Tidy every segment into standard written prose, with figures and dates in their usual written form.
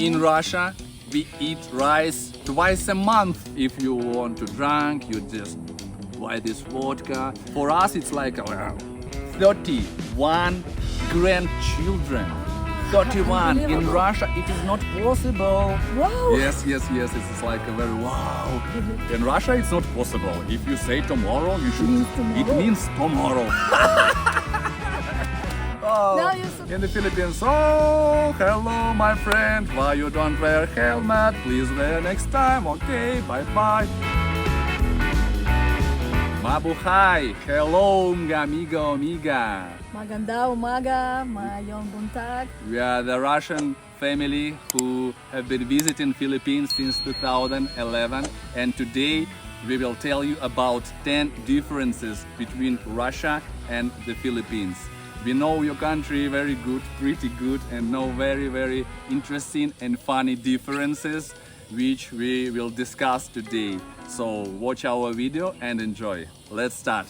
In Russia, we eat rice twice a month. If you want to drink, you just buy this vodka. For us, it's like 31 grandchildren. 31. In Russia, it is not possible. Wow. Yes. It's like a very wow. In Russia, it's not possible. If you say tomorrow, you should. It means tomorrow. Now you're so- In the Philippines, oh, hello, my friend. Why you don't wear helmet? Please wear next time. Okay, bye. Mabuhay. Hello, mga amigo, amiga. Maganda umaga, mayong buntag. We are the Russian family who have been visiting Philippines since 2011, and today we will tell you about 10 differences between Russia and the Philippines. We know your country very good, pretty good, and know very interesting and funny differences which we will discuss today. So watch our video and enjoy. Let's start.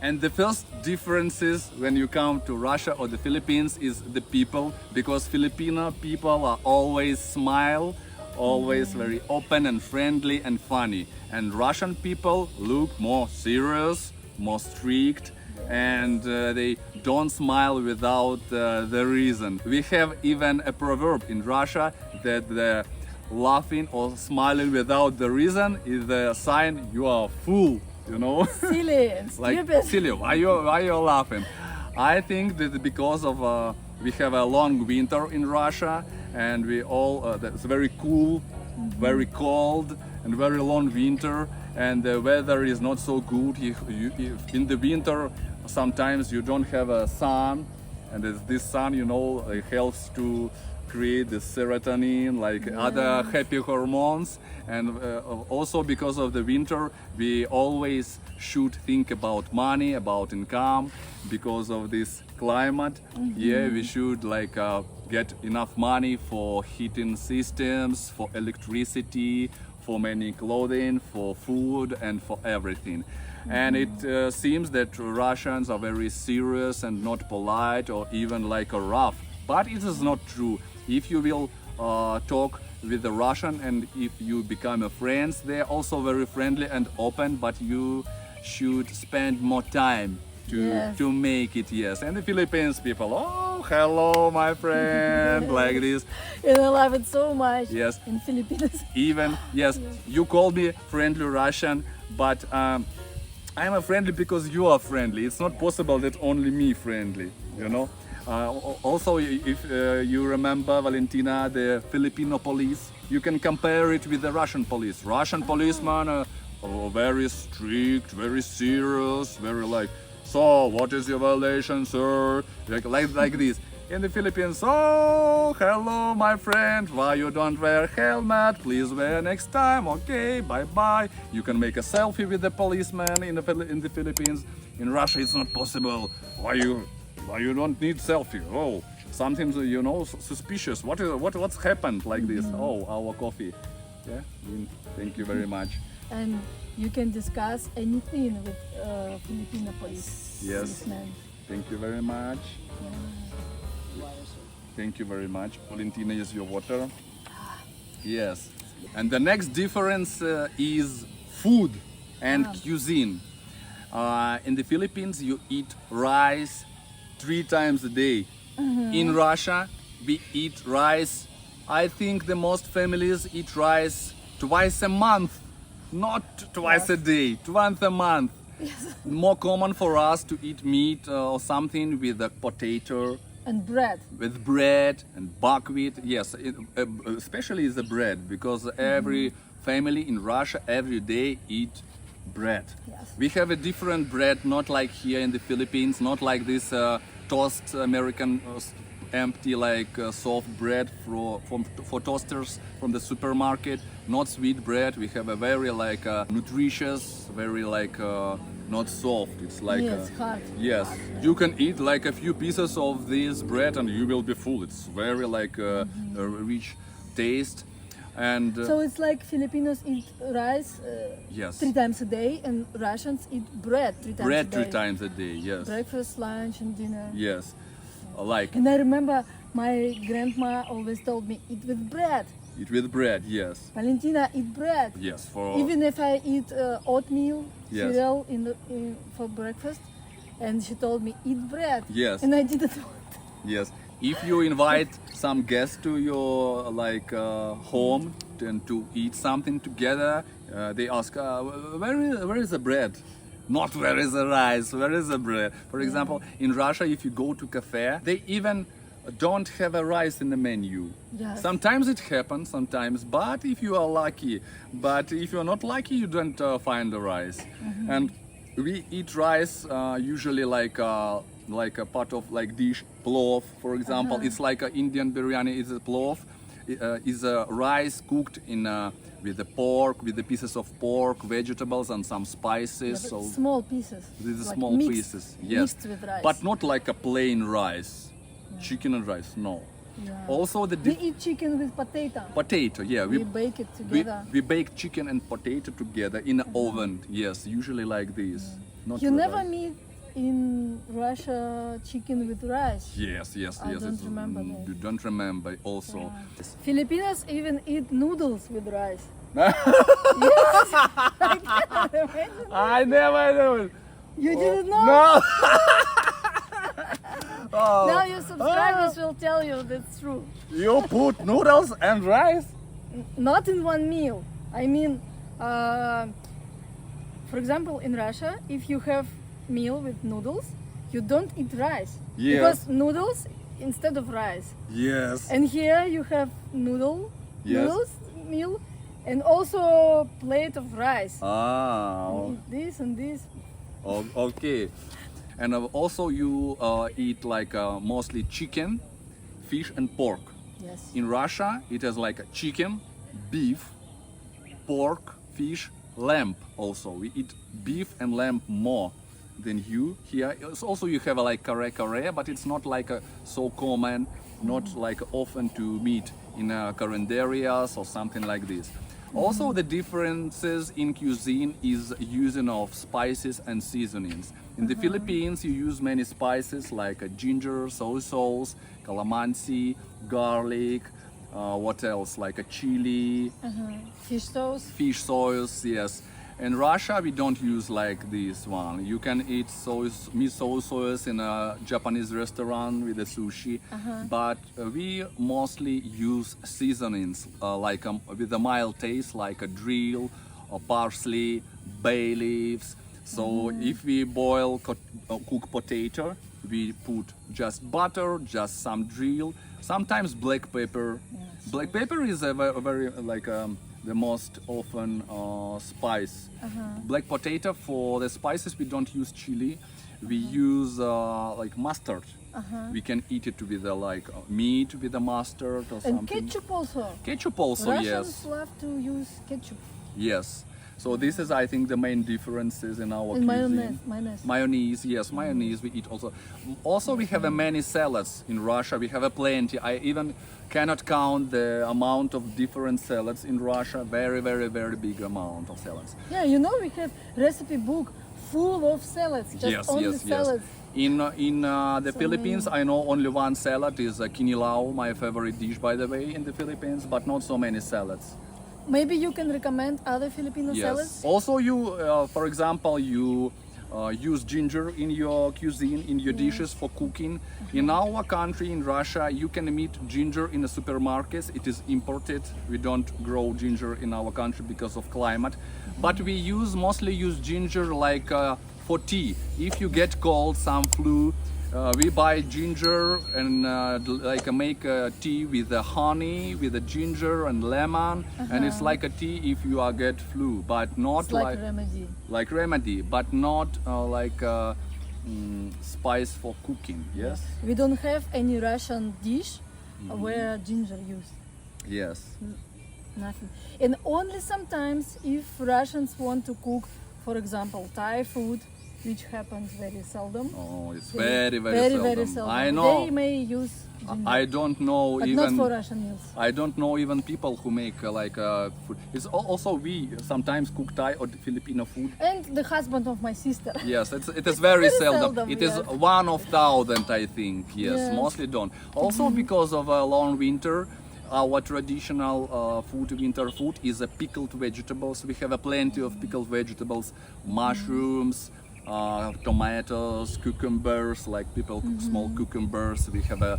And the first differences when you come to Russia or the Philippines is the people, because Filipino people are always smile, always very open and friendly and funny. And Russian people look more serious, more strict, and they don't smile without the reason. We have even a proverb in Russia that the laughing or smiling without the reason is the sign you are a fool, you know. Silly and Like stupid. silly, why you laughing? I think that because of we have a long winter in Russia, and we all that's very cool, very cold, and very long winter, and the weather is not so good. If in the winter sometimes you don't have a sun, and this sun, you know, helps to create the serotonin, like other happy hormones. And also because of the winter, we always should think about money, about income, because of this climate. Yeah, we should like get enough money for heating systems, for electricity, for many clothing, for food, and for everything. And it seems that Russians are very serious and not polite, or even like a rough. But it is not true. If you will talk with the Russian, and if you become a friends, they're also very friendly and open, but you should spend more time to make it, yes. And the Philippines people, oh, hello, my friend, like this. And I love it so much. Yes. In Philippines. Even, yes, you call me friendly Russian, but I'm a friendly because you are friendly. It's not possible that only me friendly, you know. Also, if you remember, Valentina, the Filipino police, you can compare it with the Russian police. Russian policemen are very strict, very serious, very like, so what is your violation, sir? Like this. In the Philippines, oh, hello, my friend. Why you don't wear helmet? Please wear next time. Okay, bye. You can make a selfie with the policeman in the Philippines. In Russia, it's not possible. Why you don't need selfie? Oh, something, you know, suspicious. What's happened like this? Oh, our coffee. Yeah, thank you very much. And you can discuss anything with Filipino police. Yes. Policemen. Thank you very much. Thank you very much. Valentina, is your water. Yes. And the next difference is food and cuisine. In the Philippines, you eat rice 3 times a day. In Russia, we eat rice. I think the most families eat rice twice a month, not twice a day, once a month. More common for us to eat meat or something with a potato, And bread. with bread and buckwheat. Yes, especially the bread, because every family in Russia every day eat bread. Yes. We have a different bread, not like here in the Philippines, not like this toast American empty like soft bread for toasters from the supermarket. Not sweet bread. We have a very like nutritious, very like not soft. It's like hard. yes, you can eat like a few pieces of this bread and you will be full. It's very like a rich taste. And So it's like Filipinos eat rice yes, 3 times a day, and Russians eat bread 3 times a day. 3 times a day. Yes, Breakfast, lunch, and dinner. yes, like And I remember My grandma always told me, eat with bread. Eat with bread, yes. Valentina, eat bread. Yes, for Even if I eat oatmeal, Yes. cereal for breakfast, and she told me, eat bread. Yes. And I didn't want. yes. If you invite some guests to your home and to eat something together, they ask, where is the bread? Not where is the rice, where is the bread? For example, in Russia, if you go to cafe, they even don't have a rice in the menu. Yes. Sometimes it happens, sometimes, but if you are lucky. But if you are not lucky, you don't find the rice. And we eat rice usually like a part of like dish, plov, for example. It's like a Indian biryani is a plov. Is a rice cooked in with the pork, with the pieces of pork, vegetables, and some spices. But So small pieces. these are like small mixed, pieces, yes, Mixed with rice. but not like a plain rice, chicken and rice. No. Yeah. Also the We eat chicken with potato. potato. Yeah, We bake it together. we bake chicken and potato together in an oven. Yes, usually like this. Not You with never rice. meet in Russia chicken with rice. Yes, yes, I yes. don't it's- remember that. You don't remember also. Filipinos even eat noodles with rice. Yes, I can't imagine. I never knew. You didn't know? No. Oh, Now your subscribers will tell you that's true. you put noodles and rice? Not in one meal. I mean, for example, in Russia, if you have meal with noodles, you don't eat rice. Yeah. Because noodles instead of rice. Yes. And here you have Yes. noodles meal, and also plate of rice. Ah. You eat this and this. Okay. And also you eat like mostly chicken, fish and pork. Yes. In Russia, it is like a chicken, beef, pork, fish, lamb also. We eat beef and lamb more than you here. It's also you have like kare, but it's not like so common, not like often to meet in current areas or something like this. Also, the differences in cuisine is using of spices and seasonings. In the Philippines, you use many spices like ginger, soy sauce, calamansi, garlic, what else, like a chili, Fish sauce. fish sauce, yes. In Russia, we don't use like this one. You can eat miso sauce in a Japanese restaurant with the sushi, but we mostly use seasonings like with a mild taste, like a dill or parsley, bay leaves. So if we boil cook potato, we put just butter, just some dill, sometimes black pepper. Yes. Black pepper is a very like the most often spice. Black potato, for the spices we don't use chili, we use like mustard. We can eat it with like meat with the mustard or And something. ketchup also. Ketchup also, Russians yes. love to use ketchup. Yes. So this is, I think, the main differences in our And cuisine. mayonnaise. Mayonnaise, yes, mayonnaise we eat also. Also, we have many salads in Russia. We have a plenty. I even cannot count the amount of different salads in Russia. Very, very, very big amount of salads. Yeah, you know we have recipe book full of salads. Just Yes, only yes, salads. yes. In the Philippines, I know only one salad is kinilaw, my favorite dish, by the way, in the Philippines, but not so many salads. Maybe you can recommend other Filipino Yes. salads. Also, you, for example, you use ginger in your cuisine, in your dishes for cooking. In our country, in Russia, you can meet ginger in the supermarkets. It is imported. We don't grow ginger in our country because of climate. But we mostly use ginger like for tea. If you get cold, some flu, we buy ginger and like make a tea with the honey, with the ginger and lemon, and it's like a tea if you get flu, but not It's like remedy. like remedy, but not like spice for cooking. Yes. We don't have any Russian dish where ginger used. Yes. Nothing. And only sometimes if Russians want to cook, for example, Thai food, which happens very seldom. Oh, it's Very, very seldom. very seldom. I know. They may use ginger, I don't know but even. not for Russian meals. I don't know even people who make food. It's also we sometimes cook Thai or Filipino food. And the husband of my sister. Yes, it is very very seldom. seldom, It is yes. 1 of 1,000, I think. Yes, Yes. mostly don't. Also because of a long winter, our traditional winter food is pickled vegetables. We have plenty of pickled vegetables, mushrooms, tomatoes, cucumbers, like people cook small cucumbers. We have a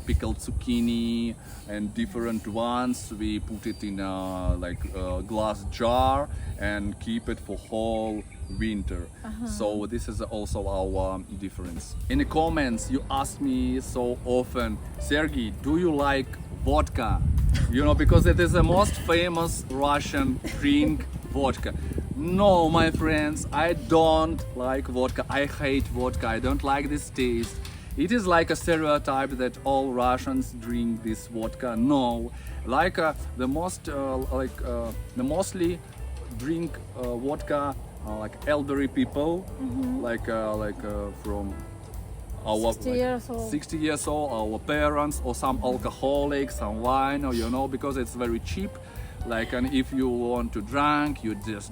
pickled zucchini and different ones. We put it in a glass jar and keep it for whole winter. So this is also our difference. In the comments, you ask me so often, Sergey, do you like vodka? You know, because it is the most famous Russian drink, vodka. No, my friends, I don't like vodka. I hate vodka. I don't like this taste. It is like a stereotype that all Russians drink this vodka. No, the mostly drink vodka like elderly people, from our 60 years old. 60 years old, our parents, or some alcoholics, some wine, or because it's very cheap. And if you want to drink, you just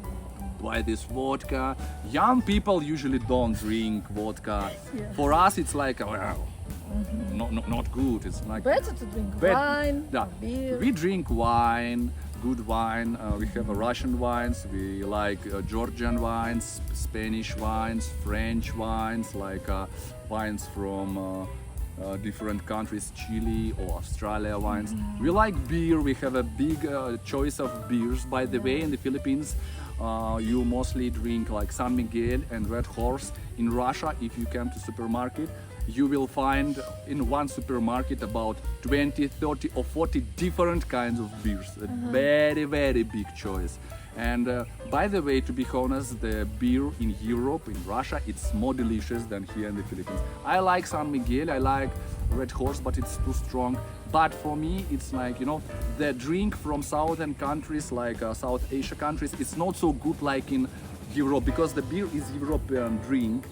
buy this vodka. Young people usually don't drink vodka. Yeah. For us, it's like not good. It's like Better to drink Bet- wine, yeah. or beer. We drink wine, good wine. We have Russian wines. We like Georgian wines, Spanish wines, French wines, wines from different countries, Chile or Australia wines. We like beer. We have a big choice of beers. By the way, in the Philippines, you mostly drink like San Miguel and Red Horse. In Russia, if you come to supermarket, you will find in one supermarket about 20, 30 or 40 different kinds of beers. A very, very big choice. And by the way, to be honest, the beer in Europe, in Russia, it's more delicious than here in the Philippines. I like San Miguel, I like Red Horse, but it's too strong. But for me, it's the drink from southern countries, like South Asia countries, it's not so good like in Europe, because the beer is European drink.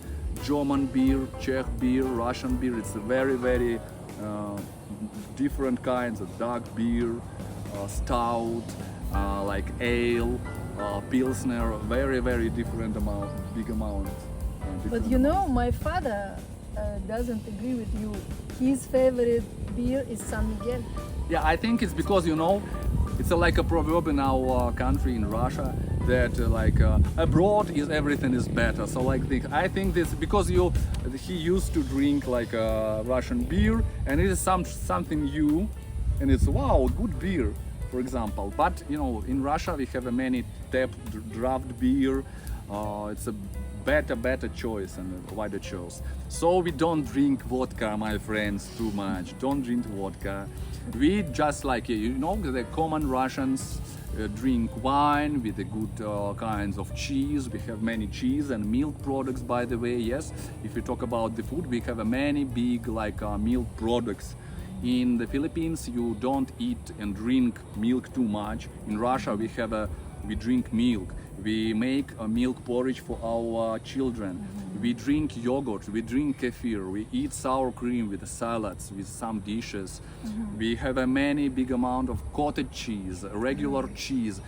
German beer, Czech beer, Russian beer, it's a very, very different kinds of dark beer, stout, like ale, pilsner, very, very different amount, big amount. But my father doesn't agree with you. His favorite beer is San Miguel. Yeah, I think it's because it's like a proverb in our country, in Russia, that abroad is everything is better. So I think this because he used to drink Russian beer, and it is something new, and it's wow, good beer, for example. But in Russia we have many tap draft beer. It's a better choice and a wider choice. So we don't drink vodka, my friends, too much. Don't drink vodka. We just the common Russians drink wine with the good kinds of cheese. We have many cheese and milk products, by the way. Yes, if you talk about the food, we have many big milk products. In the Philippines, you don't eat and drink milk too much. In Russia, we drink milk. We make a milk porridge for our children. We drink yogurt, we drink kefir, we eat sour cream with salads, with some dishes. We have a many big amount of cottage cheese, regular cheese.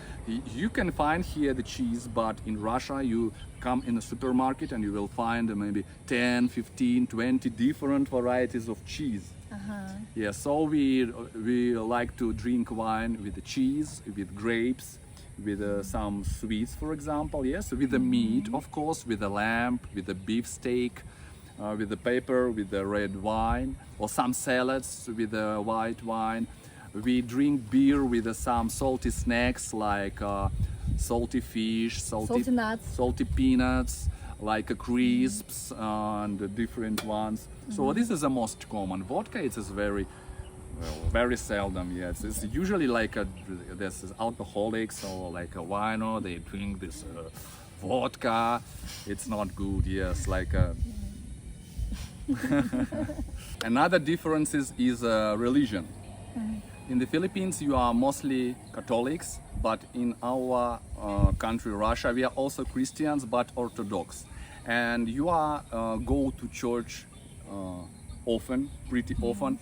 You can find here the cheese, but in Russia you come in a supermarket and you will find maybe 10, 15, 20 different varieties of cheese. Yeah, so we like to drink wine with the cheese, with grapes, with some sweets, for example, yes, with the meat, of course, with the lamb, with the beef steak, with the pepper, with the red wine, or some salads with the white wine. We drink beer with some salty snacks like salty fish, Salty nuts. salty peanuts, like crisps and different ones. So this is the most common. Vodka, it is very seldom, yes. It's usually this is alcoholics or like a wino, they drink this vodka. It's not good, yes. Another difference is religion. In the Philippines, you are mostly Catholics, but in our country, Russia, we are also Christians, but Orthodox. and you are go to church often, pretty often.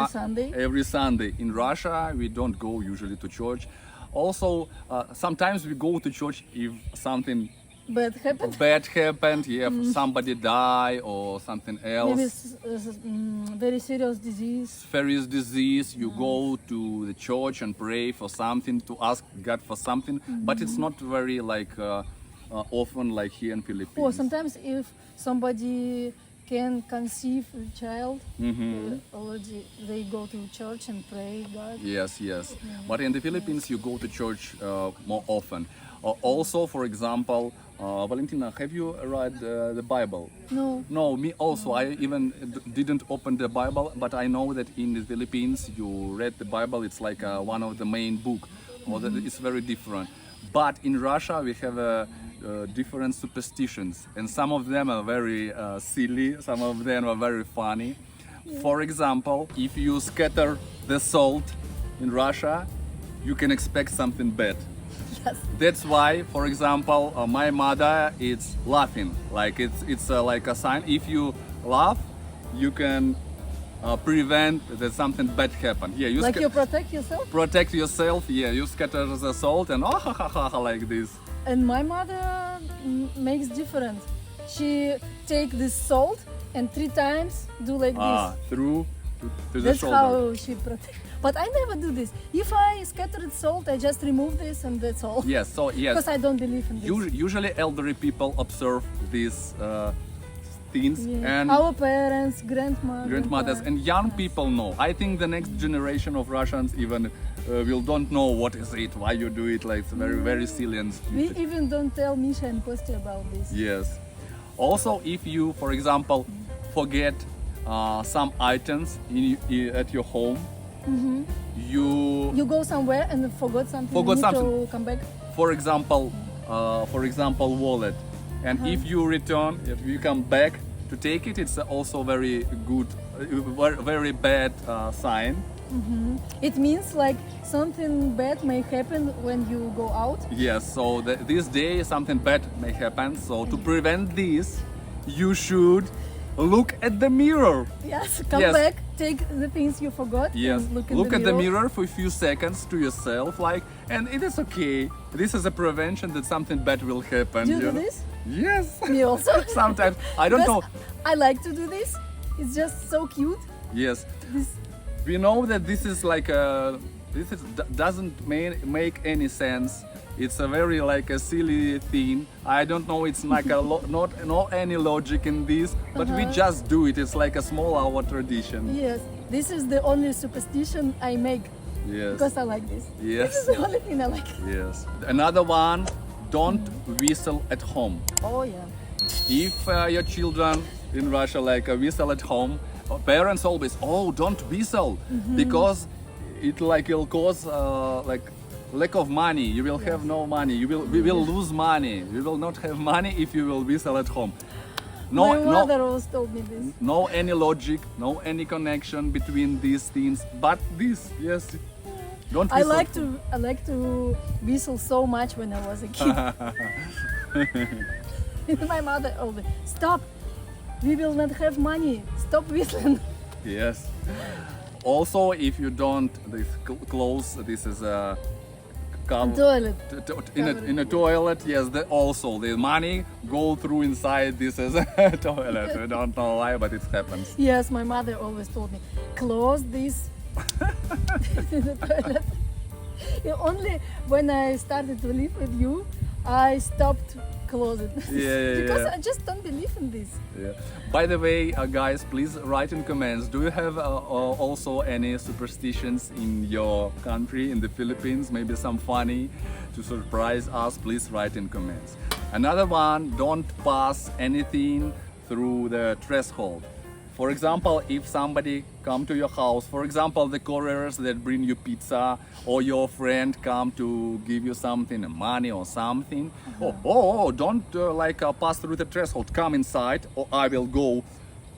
Sunday? Every Sunday. In Russia, we don't go usually to church. Also, sometimes we go to church if something But happened? bad happened, if somebody die or something else. Maybe very serious disease. Serious disease, you go to the church and pray for something, to ask God for something, but it's not very like often like here in Philippines. Or sometimes if somebody can conceive a child, already they go to church and pray God. Yes, yes. But in the Philippines, you go to church more often. Also, for example, Valentina, have you read the Bible? No. No, me also. I even didn't open the Bible, but I know that in the Philippines, you read the Bible. It's like one of the main book. Or that it's very different. But in Russia, we have different superstitions, and some of them are very silly. Some of them are very funny. For example, if you scatter the salt in Russia, you can expect something bad. Yes. That's why, for example, my mother is laughing. Like it's like a sign. If you laugh, you can prevent that something bad happen. Yeah, you Like you protect yourself? protect yourself. Yeah, you scatter the salt and like this. And my mother makes different. She take this salt and 3 times do like this. Through to the That's shoulder. how she protect. But I never do this. If I scattered salt, I just remove this and that's all. Yes. So yes. Because I don't believe in this. Usually elderly people observe these things, Yeah. and Our parents, grandmothers and young people know. I think the next generation of Russians even will don't know what is it, why you do it. Like it's very silly and We stupid. even don't tell Misha and Kostya about this. Yes. Also, if you, for example, forget some items at your home, You go somewhere and forgot something. Forgot you need something. to come back. for example, wallet, and if you return, if you come back to take it, it's also very good, very bad sign. It means like something bad may happen when you go out. Yes, so this day something bad may happen. So to prevent this, you should look at the mirror. Yes, come Yes. back, take the things you forgot. Yes, and look, look at the mirror for a few seconds to yourself, like, and it is okay. This is a prevention that something bad will happen. Do you do know? this? Yes. Me also. Sometimes I don't know. Because I like to do this. It's just so cute. Yes, This, we know that this is like doesn't make any sense. It's a very like a silly thing. I don't know. It's like not any logic in this, but we just do it. It's like a small our tradition. yes, this is the only superstition I make Yes. because I like this. Yes. This is the only thing I like. Yes. Another one. Don't whistle at home. Oh yeah. If your children in Russia like whistle at home, parents always don't whistle because it like will cause like lack of money. You will have no money. We will lose money. We will not have money if you will whistle at home. My mother always told me this. No any logic, no any connection between these things. But this, yes, don't I whistle. like to whistle so much when I was a kid. My mother always stop. We will not have money. Stop whistling. Yes. Also, if you don't close, this is a Toilet. in a toilet. Yes, also the money go through inside this as a toilet. I don't know why, but it happens. Yes, my mother always told me, close this in the toilet. Only when I started to live with you, I stopped closing. Yeah, because yeah. I just don't believe in this. Yeah. By the way, guys, please write in comments. Do you have also any superstitions in your country, in the Philippines? Maybe some funny to surprise us. Please write in comments. Another one: don't pass anything through the threshold. For example, if somebody come to your house, for example, the couriers that bring you pizza, or your friend come to give you something, money or something, don't pass through the threshold. Come inside, or I will go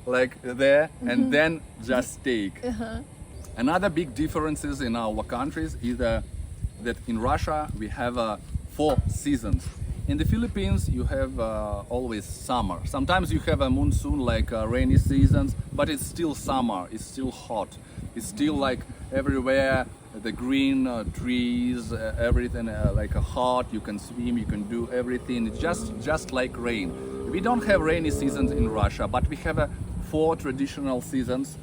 like there, and then just take. Another big differences in our countries is that in Russia we have 4 seasons. in the Philippines, you have always summer. Sometimes you have a monsoon, like rainy seasons, but it's still summer. It's still hot. It's still like everywhere the green trees, everything like hot. You can swim, you can do everything. It's just like rain. We don't have rainy seasons in Russia, but we have 4 traditional seasons.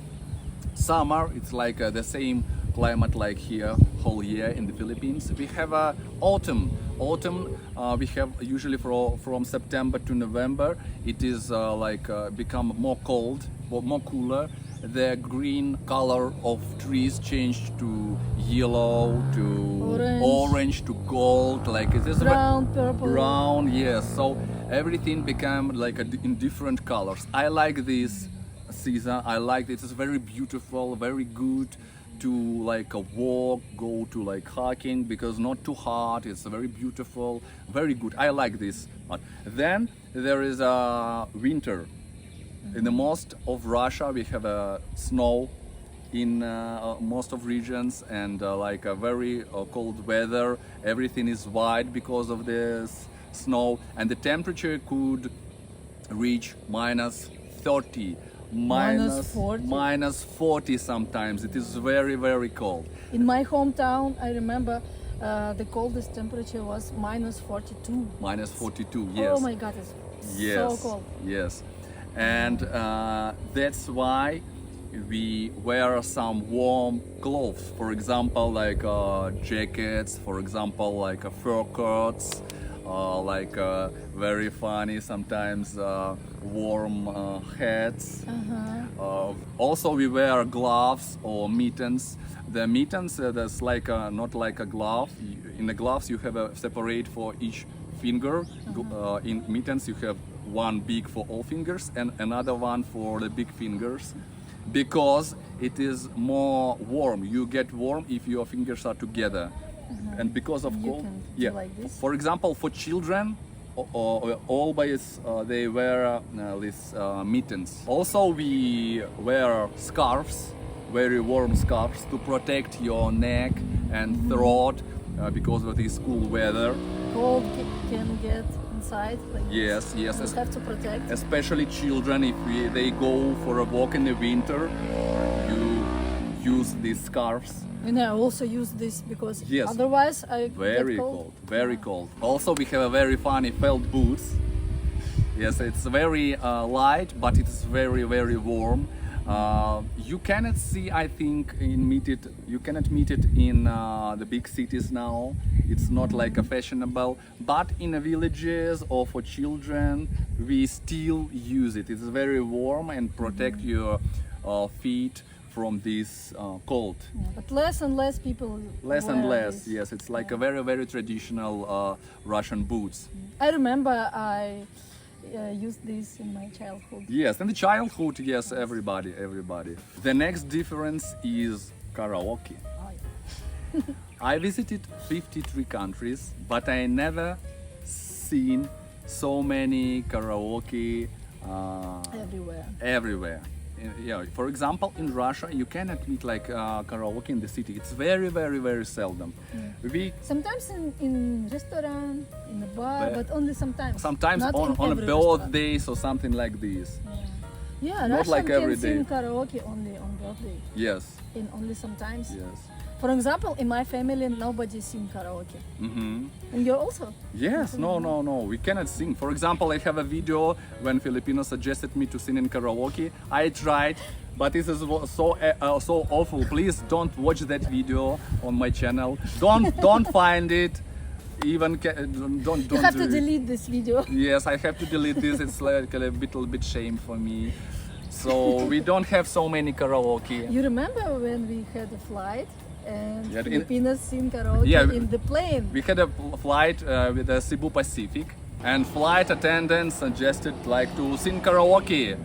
Summer, it's like the same climate like here whole year in the Philippines. We have autumn. Autumn we have usually from September to November. It is become more cold, more cooler. The green color of trees changed to yellow, to orange to gold. Like it is brown, purple. Brown, yes. So everything became like in different colors. I like this season. I like it. It's very beautiful, very good to like a walk, go to like hiking because not too hot. It's very beautiful, very good. I like this. But then there is a winter. In the most of Russia, we have snow in most of regions and like a very cold weather. Everything is white because of this snow, and the temperature could reach -30. Minus 40 sometimes. It is very, very cold. In my hometown, I remember the coldest temperature was -42. -42, yes. Oh my God, it's so cold. Yes. And that's why we wear some warm clothes. For example, like jackets, for example, like fur coats, like very funny sometimes warm hats. Also we wear gloves or mittens. The mittens, that's like not like a glove. In the gloves you have a separate for each finger. In mittens you have one big for all fingers and another one for the big fingers, because it is more warm. You get warm if your fingers are together. And because of cold, do like this. For example, for children, always they wear these mittens. Also, we wear scarves, very warm scarves, to protect your neck and throat because of this cool weather. Cold can get inside. Like Yes, this. yes. You have to protect. Especially children, if they go for a walk in the winter, you use these scarves. And I also use this because Yes. otherwise I Very get cold, very cold. Also, we have a very funny felt boots. Yes, it's very light, but it's very, very warm. You cannot see, I think, you cannot meet it in the big cities now. It's not like a fashionable, but in the villages or for children, we still use it. It's very warm and protect your feet from this cold. Yeah, but less and less people Less wear and less, this. yes. It's like a very, very traditional Russian boots. I remember I used this in my childhood. Yes, in the childhood, yes, everybody. The next difference is karaoke. Oh, yeah. I visited 53 countries, but I never seen so many karaoke everywhere. Yeah, for example, in Russia, you cannot meet like karaoke in the city. It's very, very, very seldom. We Sometimes in restaurant, in a bar, but only sometimes. sometimes Not on in a every restaurant. birthdays or something like this. Yeah, Not Russian like every can sing day. karaoke only on birthday. Yes, In only sometimes. yes. For example, in my family, nobody sing karaoke. Mm-hmm. And you also. Yes, no, we cannot sing. For example, I have a video when Filipinos suggested me to sing in karaoke. I tried, but this is so awful. Please don't watch that video on my channel. Don't find it. Even don't. You have do to it. delete this video. Yes, I have to delete this. It's like a little bit shame for me. So we don't have so many karaoke. You remember when we had a flight and Yeah, Filipinos sing karaoke Yeah, in the plane? We had a flight with the Cebu Pacific, and flight attendants suggested like to sing karaoke.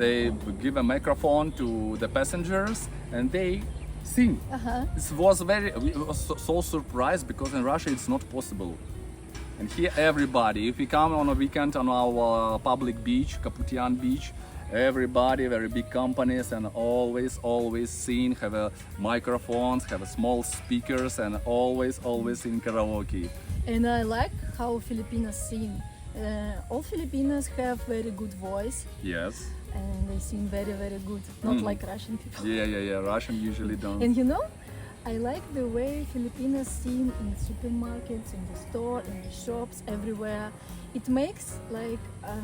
They give a microphone to the passengers and they sing. This was we were so surprised because in Russia it's not possible. And here everybody, if we come on a weekend on our public beach, Kaputian Beach, everybody, very big companies, and always sing, have microphones, have small speakers, and always in karaoke. And I like how Filipinos sing. All Filipinos have very good voice, Yes. and they sing very, very good. Not like Russian people. Yeah. Russian usually don't. And you know, I like the way Filipinos sing in supermarkets, in the store, in the shops, everywhere. It makes like a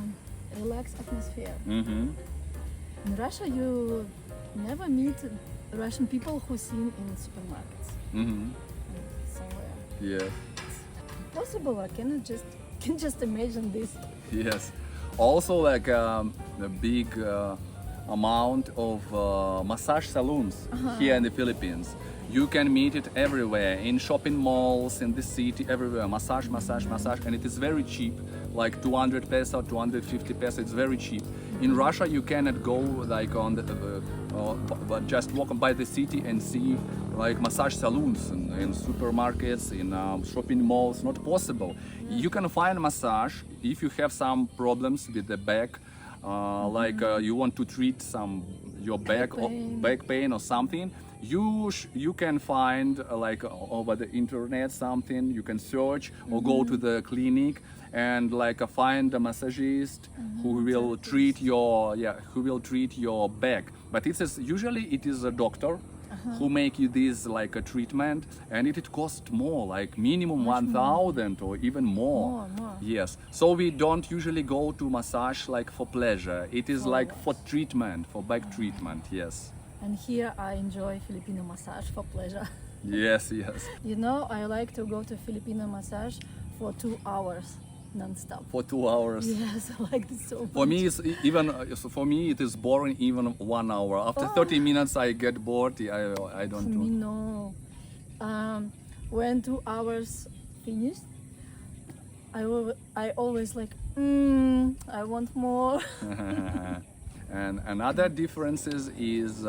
relaxed atmosphere. Mm-hmm. In Russia, you never meet Russian people who sing in supermarkets. Mm-hmm. Somewhere. Yes. Possible, I can just imagine this. Yes. Also, like a big amount of massage saloons here in the Philippines. You can meet it everywhere, in shopping malls, in the city, everywhere. Massage, and it is very cheap, like 200 peso, 250 peso. It's very cheap. In Russia, you cannot go like on the, just walk by the city and see like massage saloons in supermarkets, in shopping malls. Not possible. You can find massage if you have some problems with the back, like you want to treat your back or back pain or something. You can find like over the internet something. You can search or go to the clinic and like find a massagist who will treat your back. But usually it is a doctor who make you this like a treatment, and it costs more, like minimum 1,000 or even more. More. Yes. So we don't usually go to massage like for pleasure. It is like for treatment, for back treatment. Yes. And here I enjoy Filipino massage for pleasure. Yes. You know, I like to go to Filipino massage for 2 hours non-stop. For 2 hours. Yes, I like this so much. For me, for me, it is boring even 1 hour. After 30 minutes, I get bored. I don't For do. me, no. When 2 hours finished, I always like, I want more. And another differences is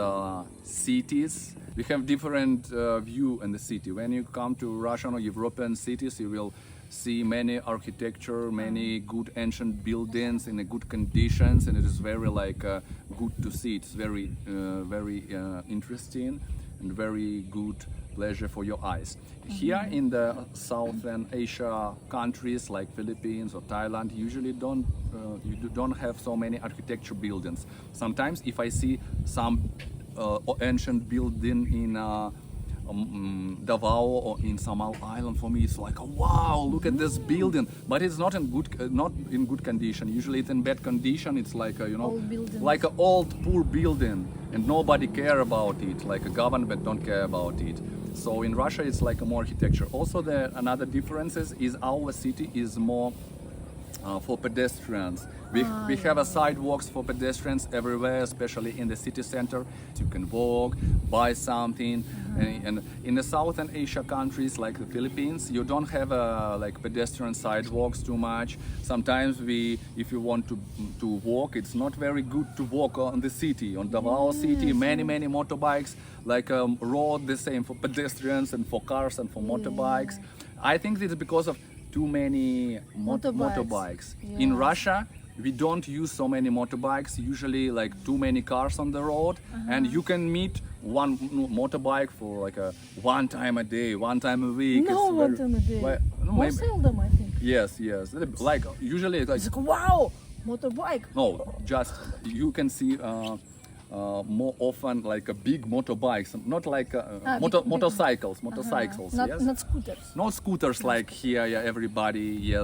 cities. We have different view in the city. When you come to Russian or European cities, you will see many architecture, many good ancient buildings in a good conditions, and it is very like good to see. It's very interesting and very good pleasure for your eyes. Here in the Southern Asia countries like Philippines or Thailand, usually you don't have so many architecture buildings. Sometimes if I see some ancient building in Davao or in Samal Island, for me it's like, wow, look at this building, but it's not in good condition. Usually it's in bad condition. It's like like an old poor building, and nobody care about it. Like a government don't care about it. So in Russia it's like a more architecture. Also, another differences is our city is more for pedestrians. We have sidewalks for pedestrians everywhere, especially in the city center. You can walk, buy something. And in the Southern Asia countries like the Philippines, you don't have like pedestrian sidewalks too much. Sometimes if you want to walk, it's not very good to walk on the city. On Davao city, many motorbikes, like road the same for pedestrians and for cars and for motorbikes. I think it's because of too many motorbikes. In Russia, we don't use so many motorbikes, usually like too many cars on the road, and you can meet one motorbike for like one time a day, one time a week. No, one time a day. More seldom, I think. Yes. Like usually it's like, It's like, wow, motorbike. no, just you can see more often like a big motorbikes, not like motorcycles. Not scooters. Not scooters like here. Everybody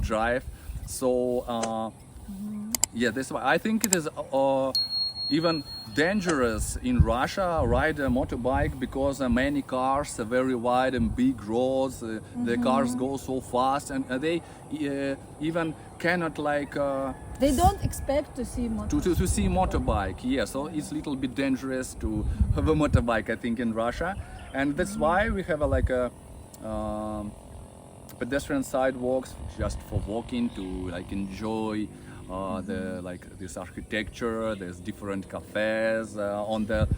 drive. So that's why I think it is even dangerous in Russia ride a motorbike, because many cars are very wide and big roads. The cars go so fast, and they even cannot like. They don't expect to see to see motorbike. So it's a little bit dangerous to have a motorbike, I think, in Russia, and that's why we have pedestrian sidewalks just for walking, to like enjoy this architecture. There's different cafes on the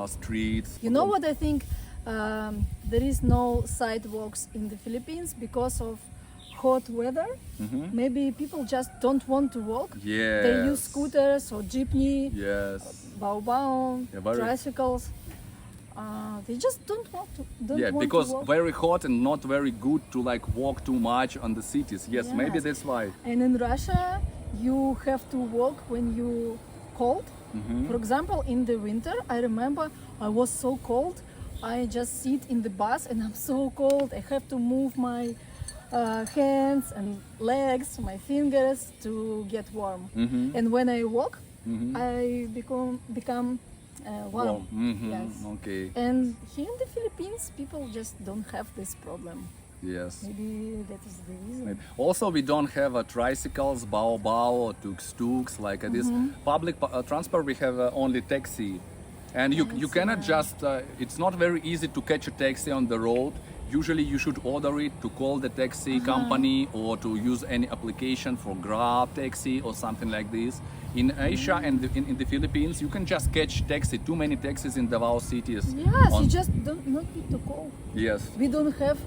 streets. You know what I think? There is no sidewalks in the Philippines because of hot weather. Maybe people just don't want to walk. They use scooters or jeepney, bao, tricycles. they just don't want to. Yeah, Want because to walk. very hot and not very good to like walk too much on the cities. Yes, maybe Yes. that's why. And in Russia, you have to walk when you cold. For example, in the winter, I remember I was so cold. I just sit in the bus and I'm so cold. I have to move my hands and legs, my fingers to get warm. And when I walk, I become warm. Yes. Okay. And here in the Philippines, people just don't have this problem. Yes. Maybe that is the reason. Maybe. Also, we don't have tricycles, bao or tuk-tuks like this. Public transport, we have only taxi. And you cannot just, it's not very easy to catch a taxi on the road. Usually you should order it to call the taxi company or to use any application for Grab taxi or something like this. In Asia and in the Philippines, you can just catch taxi, too many taxis in Davao cities. Yes, you just not need to call. Yes, We don't have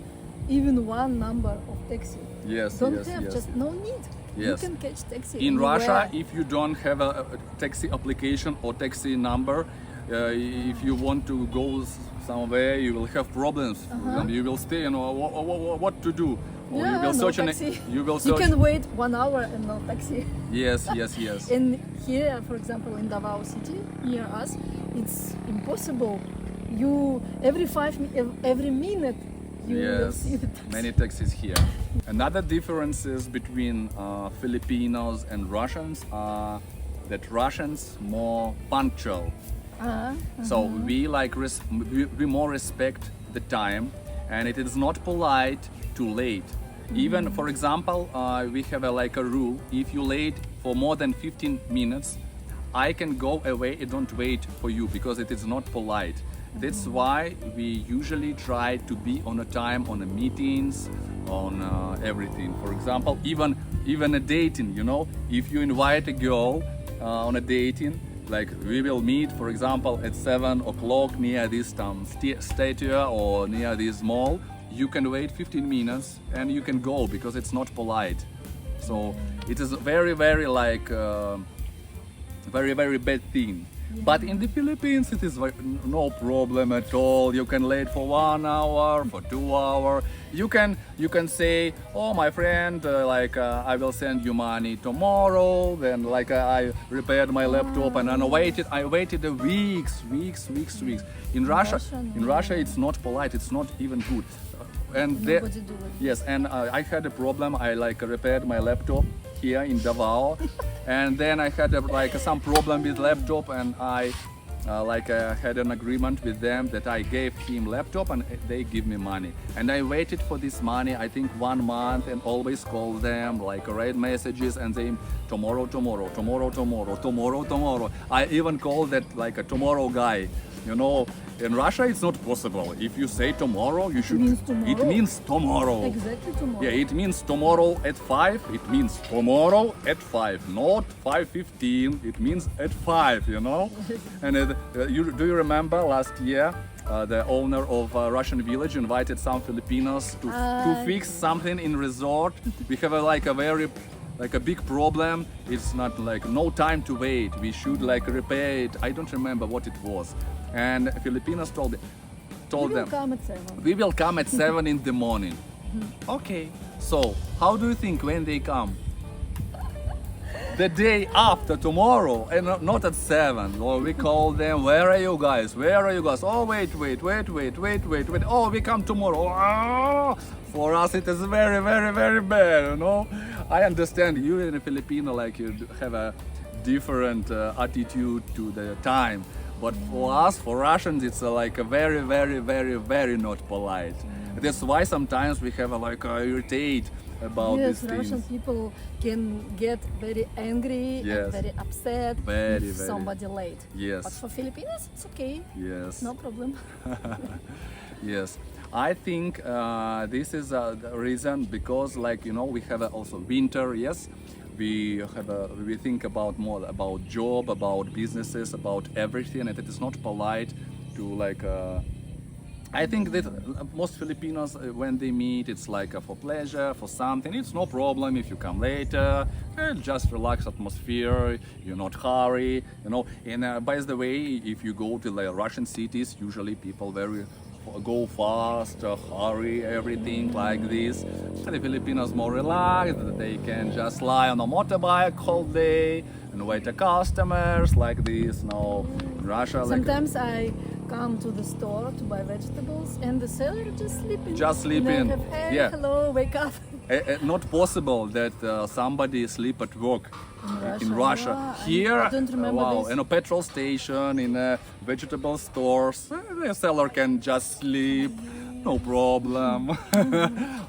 even one number of taxi. yes, Don't yes, have, yes. just no need. You Yes. can catch taxi In anywhere. Russia, if you don't have a taxi application or taxi number, if you want to go somewhere, you will have problems. You will stay, what to do. Or Yeah, you will no search taxi. you will You search. can wait 1 hour and no taxi. Yes, yes, yes. And here, for example, in Davao City, near us, it's impossible. You every minute you will Yes, see the taxi. many taxis here. Another differences between Filipinos and Russians are that Russians more punctual. So we like we more respect the time, and it is not polite to late. Even for example, we have like a rule: if you late for more than 15 minutes, I can go away and don't wait for you because it is not polite. That's why we usually try to be on a time on the meetings, on everything. For example, even a dating. If you invite a girl on a dating, like we will meet, for example, at 7 o'clock near this statue or near this mall, you can wait 15 minutes and you can go because it's not polite. So it is very, very like very, very bad thing. But in the Philippines, it is no problem at all. You can late for 1 hour, for 2 hours. You can say, oh my friend, I will send you money tomorrow. Then I repaired my laptop and then I waited weeks. In Russia, it's not polite. It's not even good. And Nobody do it. yes, and I had a problem. I repaired my laptop here in Davao, and then I had some problem with laptop, and I had an agreement with them that I gave him laptop and they give me money. And I waited for this money, I think 1 month, and always call them, write messages and say tomorrow. I even called that a tomorrow guy. In Russia it's not possible. If you say tomorrow, you should. means tomorrow. It means tomorrow. Exactly tomorrow. Yeah, it means tomorrow at 5. It means tomorrow at 5, not 5:15. It means at 5. And do you remember last year the owner of a Russian village invited some Filipinos to fix something in resort? We have a big problem. It's not no time to wait. We should repair it. I don't remember what it was. And Filipinos told We will them, come at 7. we will come at 7 in the morning. Okay. So, how do you think when they come? The day after tomorrow, and not at 7. Or we call them, where are you guys? Where are you guys? Oh, wait. Oh, we come tomorrow. Ah! For us, it is very, very, very bad, I understand you in a Filipino, you have a different attitude to the time. But for us, for Russians, it's a very, very, very, very not polite. That's why sometimes we have irritate about Yes, these things. Russian people can get very angry Yes. and very upset Very, if very. somebody late. Yes. But for Filipinos, it's okay. Yes. No problem. Yes, I think this is the reason because, we have also winter. Yes, we think about more about job, about businesses, about everything, and it is not polite to I think that most Filipinos, when they meet, it's like for pleasure, for something. It's no problem if you come later. Just relax atmosphere. You're not hurry. And by the way, if you go to the Russian cities, usually people very go fast, hurry, everything like this. The Filipinos more relaxed. They can just lie on a motorbike whole day and wait for customers like this. No, in Russia, Sometimes I come to the store to buy vegetables and the seller just sleeping. Just sleeping. And I have, hey, Yeah. hello, wake up. Not possible that somebody sleep at work in Russia. Yeah, Here, I don't remember wow, this. in a petrol station, in vegetable stores, the seller can just sleep, no problem.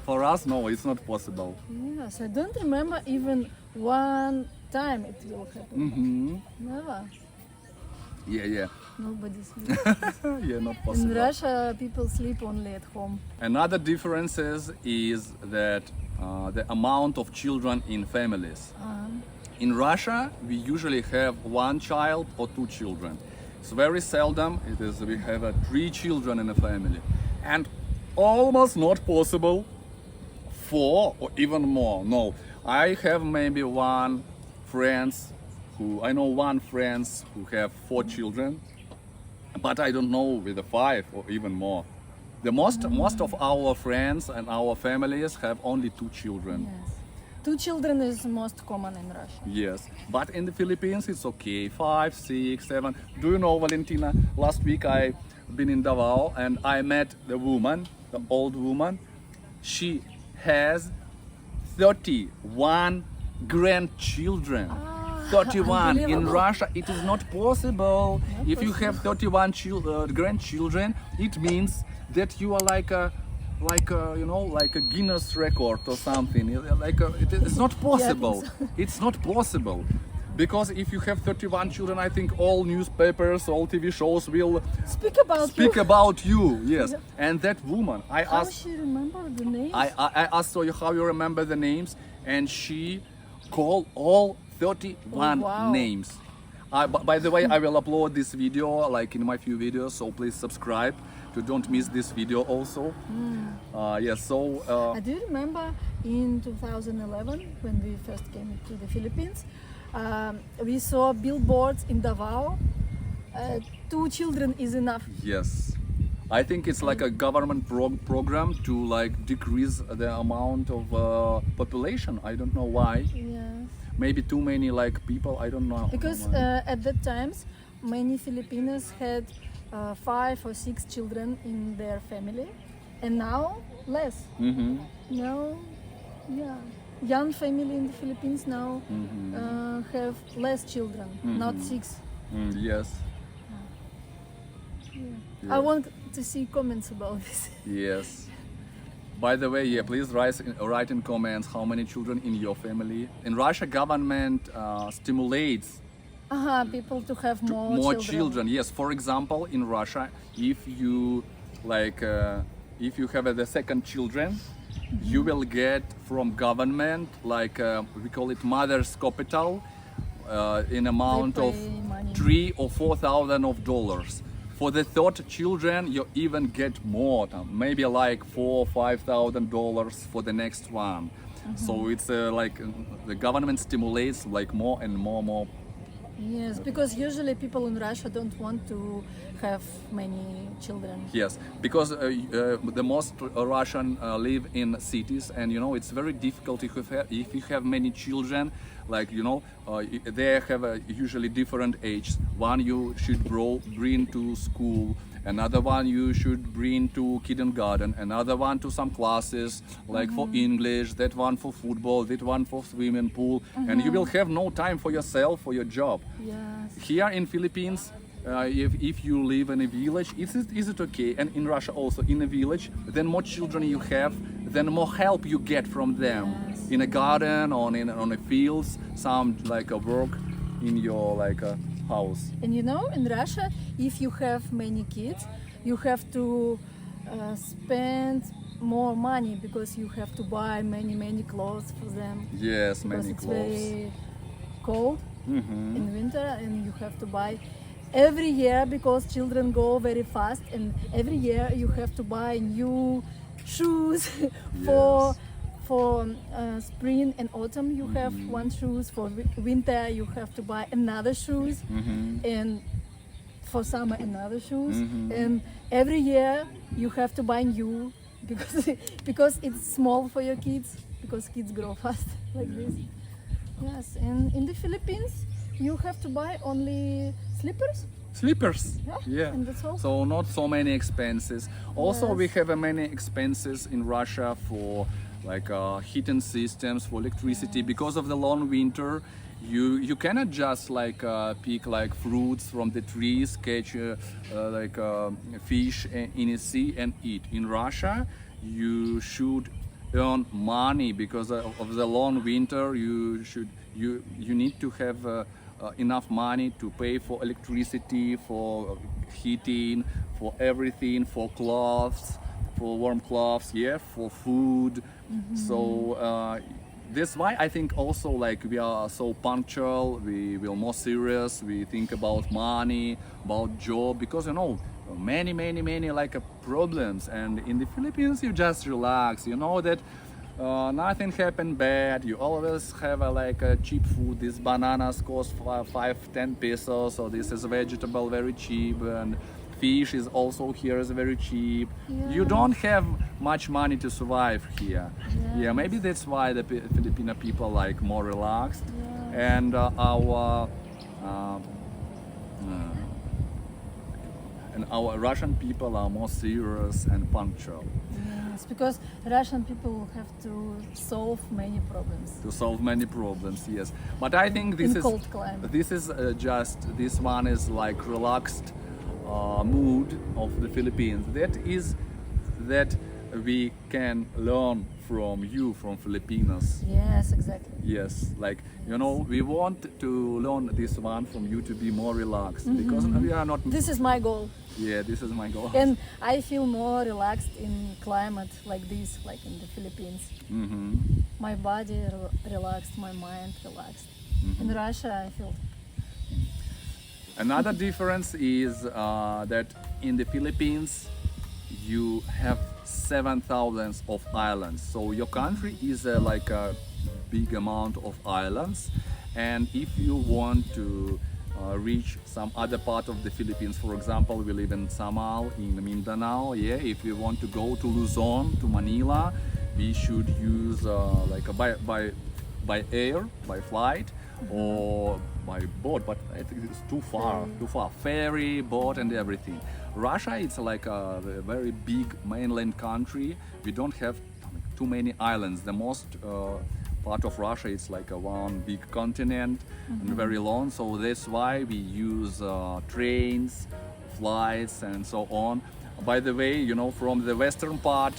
For us, no, it's not possible. Yes, I don't remember even one time it will happen. Never. Yeah, Nobody sleeps. yeah, not In possible. Russia, people sleep only at home. Another differences is that the amount of children in families. In Russia, we usually have one child or two children. It's very seldom we have 3 children in a family, and almost not possible 4 or even more. No, I have maybe one friends who have 4 children, but I don't know with the 5 or even more. The most of our friends and our families have only 2 children. Yes. 2 children is most common in Russia. Yes, but in the Philippines it's okay. 5, 6, 7. Do you know, Valentina? Last week I been in Davao and I met the woman, the old woman. She has 31 grandchildren. 31 in unbelievable. Russia. It is not possible. Not If you have 31 grandchildren, it means that you are like a Guinness record or something. It's not possible. It's not possible. Because if you have 31 children, I think all newspapers, all TV shows will Speak about speak you. about you. Yes. Yeah. And that woman, I How asked, she remember the names? I asked her how you remember the names, and she called all 31 Oh, wow. names. By the way, I will upload this video like in my few videos, so please subscribe to don't miss this video also. Yes, so I do remember in 2011 when we first came to the Philippines, we saw billboards in Davao. 2 children is enough. yes, I think it's like a government program to like decrease the amount of population. I don't know why. Yes. Maybe too many like people. I don't know. Because at that times, many Filipinos had 5 or 6 children in their family, and now less. Now, yeah, young family in the Philippines now have less children, not 6. Yes. I want to see comments about this. Yes. By the way, yeah, please write in comments how many children in your family. In Russia, government stimulates People to have more children. Yes. For example, in Russia, if you if you have the second children, you will get from government we call it mother's capital in amount They of pay money. $3,000 or $4,000. For the third children, you even get more, maybe like $4,000 or $5,000 for the next one. So it's the government stimulates like more and more. Yes, because usually people in Russia don't want to have many children. Yes, because the most Russian live in cities, and it's very difficult if you have many children. They have usually different ages. One you should bring to school, another one you should bring to kindergarten, another one to some classes for English, that one for football, that one for swimming pool, and you will have no time for yourself, for your job. Yes. Here in Philippines, if you live in a village, is it okay? And in Russia also, in a village, then more children you have, then more help you get from them. Yes. In a garden, on a fields, some a work in your house. And in Russia, if you have many kids, you have to spend more money because you have to buy many clothes for them. Yes, Because many it's clothes. very cold in winter, and you have to buy. every year, because children go very fast, and every year you have to buy new shoes for Yes. spring and autumn. You have one shoes for winter. You have to buy another shoes, and for summer another shoes. And every year you have to buy new because because it's small for your kids, because kids grow fast like this. Yes, and in the Philippines you have to buy only slippers. Slippers. Yeah, and that's all. So not so many expenses. Also, Yes. we have many expenses in Russia for like heating systems, for electricity. Because of the long winter, you cannot just like pick like fruits from the trees, catch like fish in a sea and eat. In Russia, you should earn money because of the long winter. You need to have enough money to pay for electricity, for heating, for everything, for clothes, for warm clothes, yeah, for food. So that's why I think also like we are so punctual, we are more serious, we think about money, about job, because you know many like problems. And in the Philippines you just relax, you know that nothing happened bad. You always have like a cheap food. These bananas cost 5-10 pesos, so this is vegetable very cheap, and fish is also here is very cheap. You don't have much money to survive here. Yeah, maybe that's why the Filipino people like more relaxed, and our Russian people are more serious and punctual. Yes, because Russian people have to solve many problems. To solve many problems, yes. But I think this In is cold climate. this is just this one is like relaxed mood of the Philippines. That we can learn from you, from Filipinos. Yes, exactly. Yes, like you know, we want to learn this one from you to be more relaxed because we are not. This is my goal. Yeah, this is my goal. And I feel more relaxed in climate like this, like in the Philippines. My body relaxed, my mind relaxed. In Russia, I feel. Another difference is that in the Philippines you have 7,000 of islands. So your country is like a big amount of islands, and if you want to reach some other part of the Philippines, for example, we live in Samal in Mindanao. Yeah, if we want to go to Luzon, to Manila, we should use like a by air, by flight, or by boat, but I think it's too far. Ferry, boat, and everything. Russia, it's like a very big mainland country. We don't have too many islands. The most part of Russia is like a one big continent and very long. So that's why we use trains, flights, and so on. By the way, you know, from the western part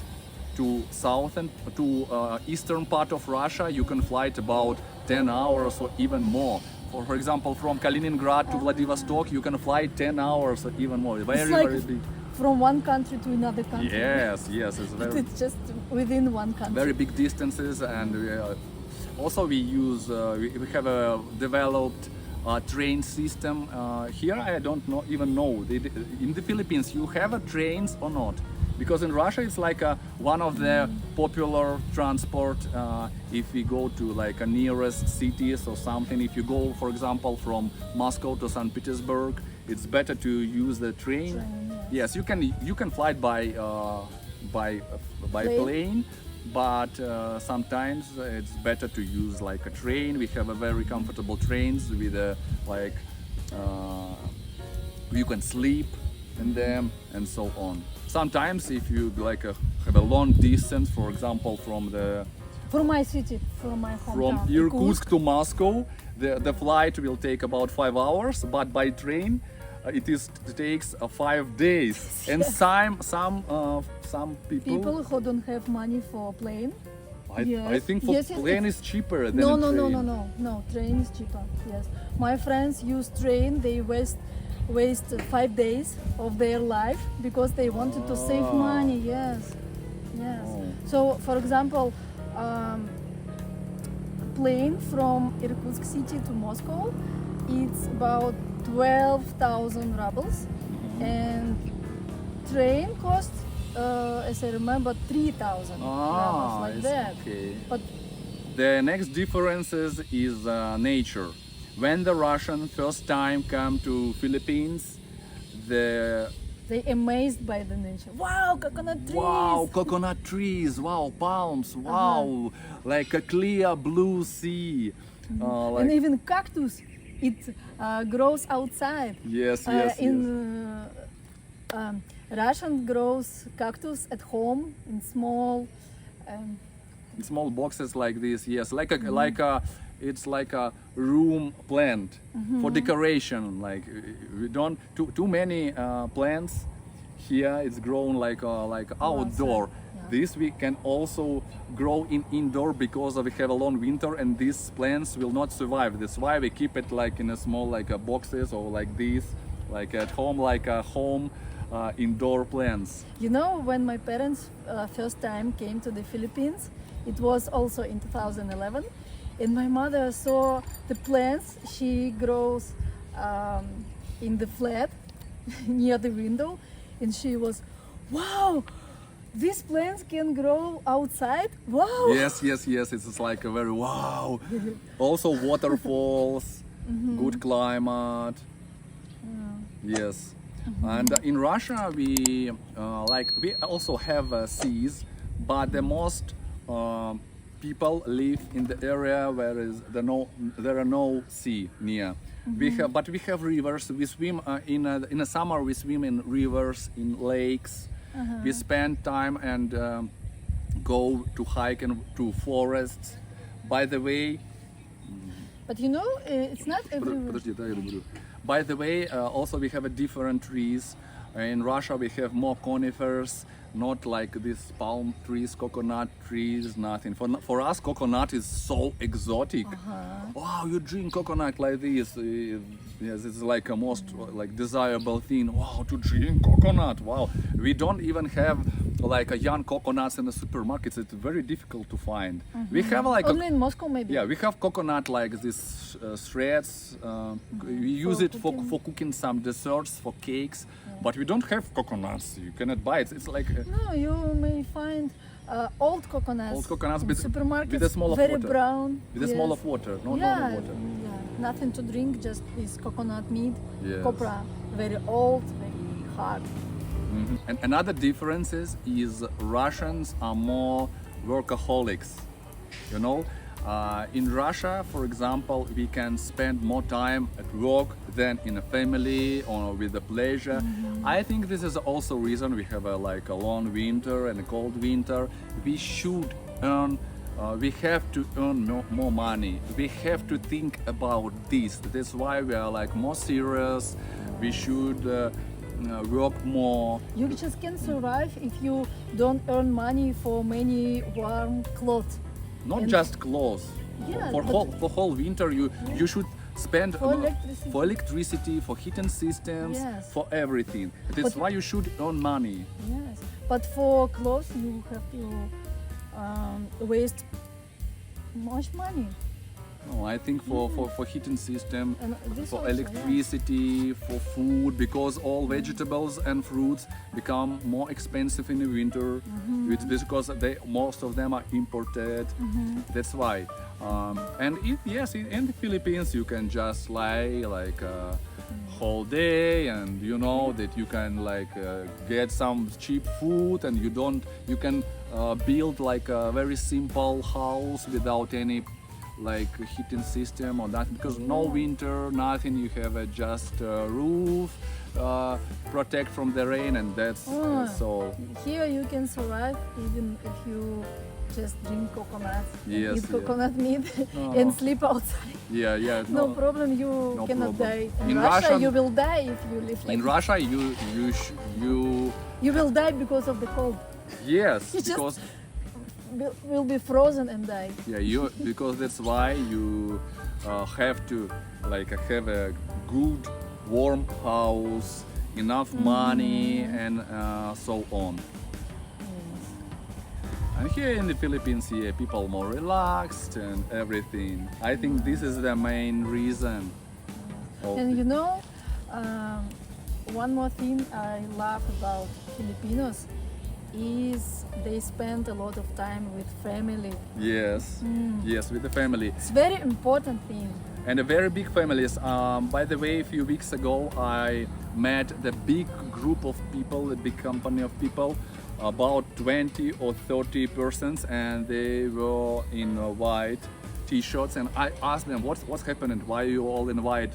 to southern to eastern part of Russia, you can fly it about 10 hours or even more. For example, from Kaliningrad to Vladivostok, you can fly 10 hours or even more. Very, It's like very big. from one country to another country. Yes, it's very, It's just within one country. very big distances, and also we use we have a developed train system here. I don't even know in the Philippines you have a trains or not, because in Russia it's like one of the popular transport if we go to like a nearest cities or something. If you go, for example, from Moscow to St. Petersburg, it's better to use the train. Yes, you can fly by plane, but sometimes it's better to use like a train. We have a very comfortable trains with like you can sleep in them and so on. Sometimes if you like have a long distance, for example, from my city, from my hometown. from Irkutsk to Moscow, the flight will take about 5 hours, but by train it takes 5 days. And some people who don't have money for plane. I think for plane is cheaper than No, a train. no, train is cheaper. Yes, my friends use train. They waste 5 days of their life because they wanted to save money. Yes. Oh. So, for example, plane from Irkutsk city to Moscow, it's about 12,000 rubles, and train cost, as I remember, 3,000 rubles, like it's that. okay. But The next differences is nature. When the Russian first time come to Philippines, the they amazed by the nature. Wow, coconut trees! wow, coconut trees, wow, palms, wow, like a clear blue sea. And even cactus, it grows outside. Yes, yes, In Russian grows cactus at home in small. in small boxes like this. Yes, like a it's like a room plant for decoration. Like we don't too many plants here. It's grown like outdoor. Yeah. This we can also grow in indoor because we have a long winter and these plants will not survive. That's why we keep it like in a small boxes or like this, like at home, like a home indoor plants. You know, when my parents first time came to the Philippines, it was also in 2011, and my mother saw the plants she grows in the flat near the window, and she was, wow, these plants can grow outside. Wow. Yes, yes, yes. It's like a very wow. Also waterfalls, good climate. Yes. And in Russia we we also have seas, but the most people live in the area where there are no sea near. We have rivers. We swim in the summer. We swim in rivers, in lakes. We spend time and go to hike and to forests. By the way, But you know, it's not everywhere. подожди, да, я договорю. By the way, also we have a different trees. In Russia we have more conifers, not like these palm trees, coconut trees, nothing. For us, coconut is so exotic. Wow, you drink coconut like this. Yes, it's like a most like desirable thing. Wow, to drink coconut. Wow, we don't even have like a young coconuts in the supermarkets. It's very difficult to find. We have like Only in Moscow, maybe. yeah, we have coconut like these shreds. We use it for cooking some desserts, for cakes, but we don't have coconuts. You cannot buy it. It's like No, you may find old coconuts. Old coconuts in with supermarkets, a small of very water. brown. with a small of water, not yeah, only water. yeah, nothing to drink, just this coconut meat, Yes. copra, very old, very hard. And another difference is Russians are more workaholics. You know, in Russia, for example, we can spend more time at work than in a family or with the pleasure. I think this is also reason we have a long winter and a cold winter. We should earn. We have to earn more money. We have to think about this. That's why we are like more serious. We should work more. You just can survive if you don't earn money for many warm clothes. Not And- just clothes. Yeah, For but- whole winter, you should spend For electricity. for electricity, for heating systems, Yes. for everything. That's But- why you should earn money. Yes, but for clothes you have to waste much money. No, I think for heating system, And this for also, yeah. electricity, for food, because all vegetables and fruits become more expensive in the winter. It's because most of them are imported. That's why. And in the Philippines you can just lie like a whole day, and you know that you can get some cheap food, and you can build like a very simple house without any heating system or that, because no winter, nothing. You have just a roof, protect from the rain, and that's all. Here you can survive even if you just drink coconut, Yes, eat yeah. coconut meat, and sleep outside. Yeah. No problem, you No cannot problem. die. In In Russia, Russian- you will die if you live like In this. Russia, you You will die because of the cold. yes, You just- because Will be frozen and die. because that's why you have to have a good warm house, enough money, and so on. And here in the Philippines, people more relaxed and everything. I think this is the main reason. And you know, One more thing I love about Filipinos is they spend a lot of time with family. Yes, yes, with the family. It's very important thing. And a very big families. By the way, a few weeks ago, I met the big group of people, a big company of people, about 20 or 30 persons, and they were in white t-shirts. And I asked them, what's happening? Why are you all in white?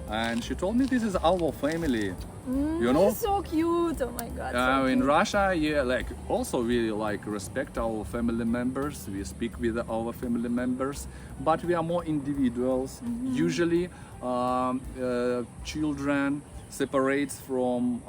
And she told me this is our family. You know, It's so cute. Oh my God. So in cute. Russia, yeah, like also we like respect our family members. We speak with our family members, but we are more individuals. Usually, children separates from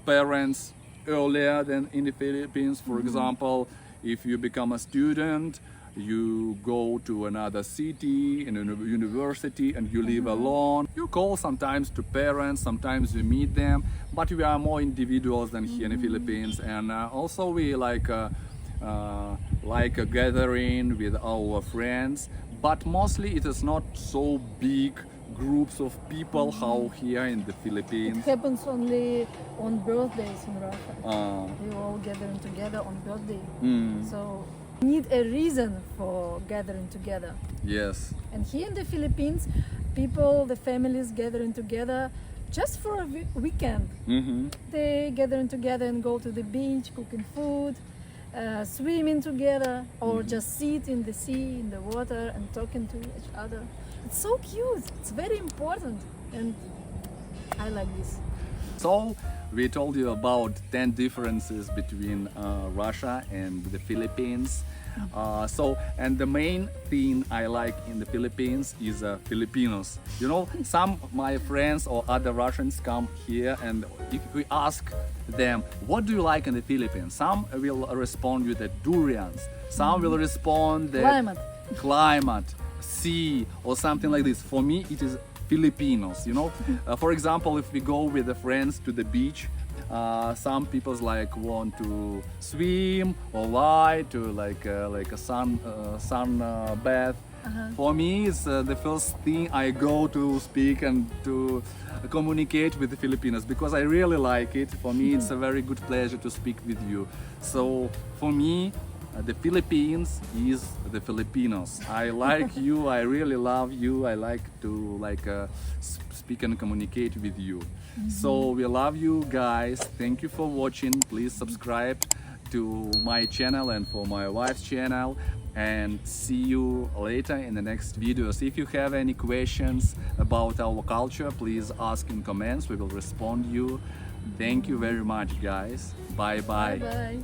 parents earlier than in the Philippines. For example, if you become a student, you go to another city in a university and you live alone. You call sometimes to parents, sometimes you meet them, but we are more individuals than here in the Philippines. And also we like a gathering with our friends, but mostly it is not so big groups of people how here in the It Philippines. happens only on birthdays in Russia. We all gathering together on birthday. So need a reason for gathering together. Yes. And here in the Philippines, people, the families gathering together just for a weekend. They gathering together and go to the beach, cooking food, swimming together, or just sit in the sea, in the water, and talking to each other. It's so cute. It's very important, and I like this. So we told you about 10 differences between Russia and the Philippines. And the main thing I like in the Philippines is Filipinos. You know, some of my friends or other Russians come here, and if we ask them, what do you like in the Philippines? Some will respond with the durians. Some will respond the climate, sea, or something like this. For me, it is Filipinos, you know. For example, if we go with the friends to the beach, some people like want to swim or lie to like a sun bath. For me, it's the first thing I go to speak and to communicate with the Filipinos because I really like it. For me, it's a very good pleasure to speak with you. So for me, the Philippines is the Filipinos. I like you. I really love you. I like to speak and communicate with you. So we love you guys. Thank you for watching. Please subscribe to my channel and for my wife's channel. And see you later in the next videos. If you have any questions about our culture, please ask in comments. We will respond you. Thank you very much, guys. Bye bye. Bye.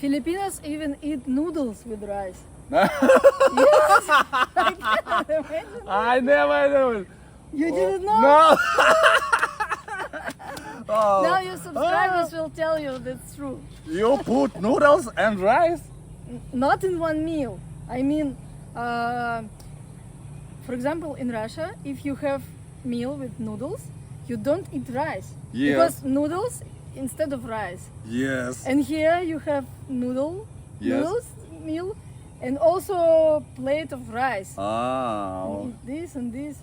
Filipinos even eat noodles with rice. Yes, I can't imagine. I never knew. You didn't know? No. Now your subscribers will tell you that's true. You put noodles and rice? Not in one meal. I mean, for example, in Russia, if you have meal with noodles, you don't eat rice. Yes. Because noodles instead of rice. Yes. And here you have noodles meal and also plate of rice. Ah. You eat this and this.